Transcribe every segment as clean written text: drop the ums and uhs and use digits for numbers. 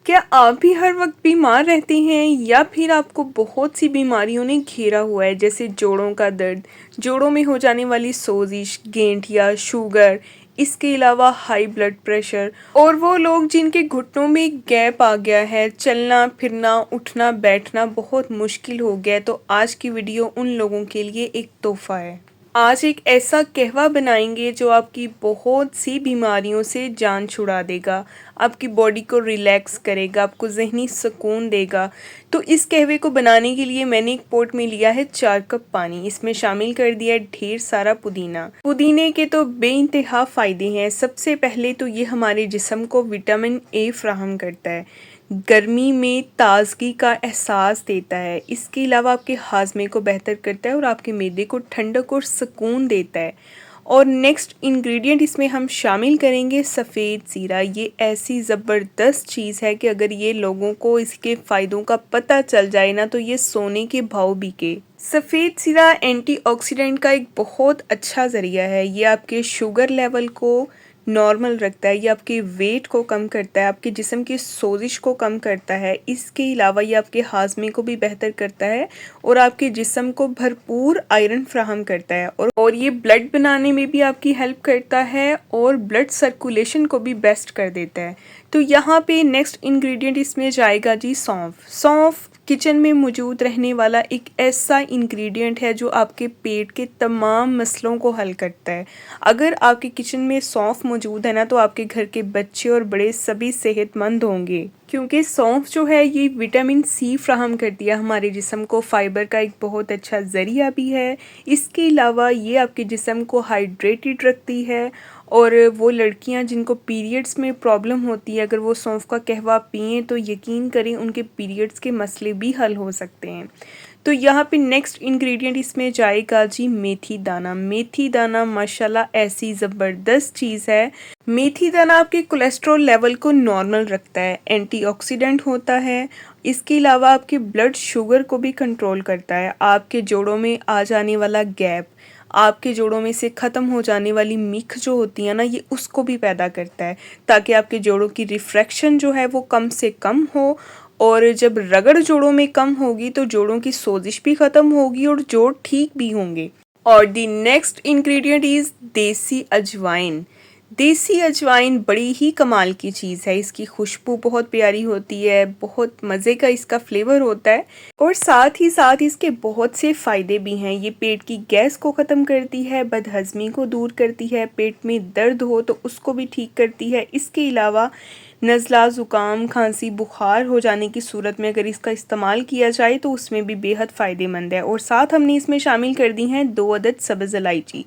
क्या आप भी हर वक्त बीमार रहते हैं या फिर आपको बहुत सी बीमारियों ने घेरा हुआ है, जैसे जोड़ों का दर्द, जोड़ों में हो जाने वाली सोजिश, गेंठिया, शुगर, इसके अलावा हाई ब्लड प्रेशर, और वो लोग जिनके घुटनों में गैप आ गया है, चलना फिरना उठना बैठना बहुत मुश्किल हो गया है, तो आज की वीडियो उन लोगों के लिए एक तोहफा है। आज एक ऐसा कहवा बनाएंगे जो आपकी बहुत सी बीमारियों से जान छुड़ा देगा, आपकी बॉडी को रिलैक्स करेगा, आपको ज़हनी सुकून देगा। तो इस कहवे को बनाने के लिए मैंने एक पॉट में लिया है 4 कप पानी। इसमें शामिल कर दिया है ढेर सारा पुदीना। पुदीने के तो बेइंतहा फ़ायदे हैं। सबसे पहले तो ये हमारे जिस्म को विटामिन ए फ्राहम करता है, गर्मी में ताजगी का एहसास देता है। इसके अलावा आपके हाजमे को बेहतर करता है और आपके मैदे को ठंडक और सुकून देता है। और नेक्स्ट इंग्रेडिएंट इसमें हम शामिल करेंगे सफ़ेद ज़ीरा। ये ऐसी ज़बरदस्त चीज़ है कि अगर ये लोगों को इसके फ़ायदों का पता चल जाए ना, तो ये सोने के भाव बिके। सफ़ेद ज़ीरा एंटीऑक्सीडेंट का एक बहुत अच्छा ज़रिया है। ये आपके शुगर लेवल को नॉर्मल रखता है, ये आपके वेट को कम करता है, आपके जिस्म की सोजिश को कम करता है। इसके अलावा ये आपके हाजमे को भी बेहतर करता है और आपके जिस्म को भरपूर आयरन फ्राहम करता है। और ये ब्लड बनाने में भी आपकी हेल्प करता है और ब्लड सर्कुलेशन को भी बेस्ट कर देता है। तो यहाँ पे नेक्स्ट इंग्रेडिएंट इसमें जाएगा जी सौंफ। सौंफ किचन में मौजूद रहने वाला एक ऐसा इंग्रेडिएंट है जो आपके पेट के तमाम मसलों को हल करता है। अगर आपके किचन में सौंफ मौजूद है ना, तो आपके घर के बच्चे और बड़े सभी सेहतमंद होंगे, क्योंकि सौंफ जो है ये विटामिन सी फ्राहम करती है हमारे जिस्म को। फाइबर का एक बहुत अच्छा ज़रिया भी है। इसके अलावा ये आपके जिस्म को हाइड्रेटेड रखती है। और वो लड़कियां जिनको पीरियड्स में प्रॉब्लम होती है, अगर वो सौंफ का कहवा पिएं तो यकीन करें उनके पीरियड्स के मसले भी हल हो सकते हैं। तो यहाँ पे नेक्स्ट इंग्रेडिएंट इसमें जाएगा जी मेथी दाना। मेथी दाना माशाल्लाह ऐसी ज़बरदस्त चीज़ है। मेथी दाना आपके कोलेस्ट्रॉल लेवल को नॉर्मल रखता है, एंटीऑक्सीडेंट होता है। इसके अलावा आपके ब्लड शुगर को भी कंट्रोल करता है। आपके जोड़ों में आ जाने वाला गैप, आपके जोड़ों में से ख़त्म हो जाने वाली मिख जो होती है ना, ये उसको भी पैदा करता है, ताकि आपके जोड़ों की रिफ्रैक्शन जो है वो कम से कम हो। और जब रगड़ जोड़ों में कम होगी तो जोड़ों की सोजिश भी ख़त्म होगी और जोड़ ठीक भी होंगे। और दी नेक्स्ट इंग्रेडिएंट इज़ देसी अजवाइन। देसी अजवाइन बड़ी ही कमाल की चीज़ है। इसकी खुशबू बहुत प्यारी होती है, बहुत मज़े का इसका फ्लेवर होता है और साथ ही साथ इसके बहुत से फ़ायदे भी हैं। ये पेट की गैस को ख़त्म करती है, बदहज़मी को दूर करती है, पेट में दर्द हो तो उसको भी ठीक करती है। इसके अलावा नज़ला, ज़ुकाम, खांसी, बुखार हो जाने की सूरत में अगर इसका इस्तेमाल किया जाए तो उसमें भी बेहद फ़ायदेमंद है। और साथ हमने इसमें शामिल कर दी हैं 2 अदद सब्ज़ इलायची।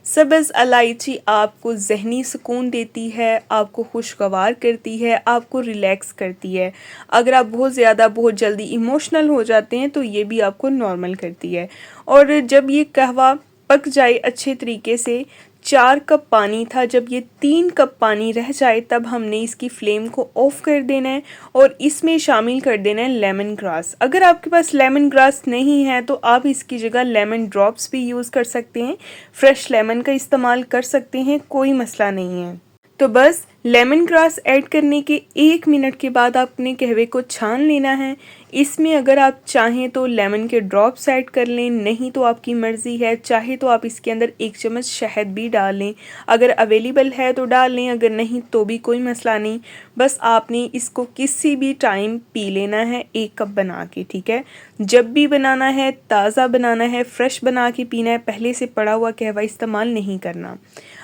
सब्ज़ इलायची आपको ज़हनी सुकून देती है, आपको खुशगवार करती है, आपको रिलैक्स करती है। अगर आप बहुत जल्दी इमोशनल हो जाते हैं तो ये भी आपको नॉर्मल करती है। और जब ये कहवा पक जाए अच्छे तरीके से, 4 कप पानी था, जब ये 3 कप पानी रह जाए तब हमने इसकी फ्लेम को ऑफ़ कर देना है और इसमें शामिल कर देना है लेमन ग्रास। अगर आपके पास लेमन ग्रास नहीं है तो आप इसकी जगह लेमन ड्रॉप्स भी यूज़ कर सकते हैं, फ्रेश लेमन का इस्तेमाल कर सकते हैं, कोई मसला नहीं है। तो बस लेमन ग्रास ऐड करने के 1 मिनट के बाद आपने कहवे को छान लेना है। इसमें अगर आप चाहें तो लेमन के ड्रॉप्स ऐड कर लें, नहीं तो आपकी मर्ज़ी है। चाहे तो आप इसके अंदर 1 चम्मच शहद भी डाल लें, अगर अवेलेबल है तो डाल लें, अगर नहीं तो भी कोई मसला नहीं। बस आपने इसको किसी भी टाइम पी लेना है 1 कप बना के, ठीक है। जब भी बनाना है ताज़ा बनाना है, फ्रेश बना के पीना है, पहले से पड़ा हुआ कहवा इस्तेमाल नहीं करना।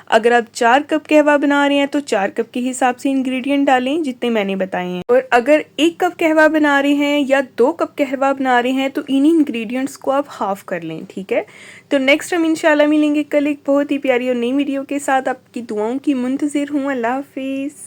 अगर आप 4 कप कहवा बना रहे हैं तो 4 कप के हिसाब से इंग्रेडिएंट डालें जितने मैंने बताए हैं। और अगर 1 कप कहवा बना रहे हैं या 2 कप कहवा बना रहे हैं तो इन्हीं इंग्रेडिएंट्स को आप हाफ कर लें, ठीक है। तो नेक्स्ट हम इंशाल्लाह मिलेंगे कल एक बहुत ही प्यारी और नई वीडियो के साथ। आपकी दुआओं की मुंतज़िर हूँ। अल्लाह हाफिज़।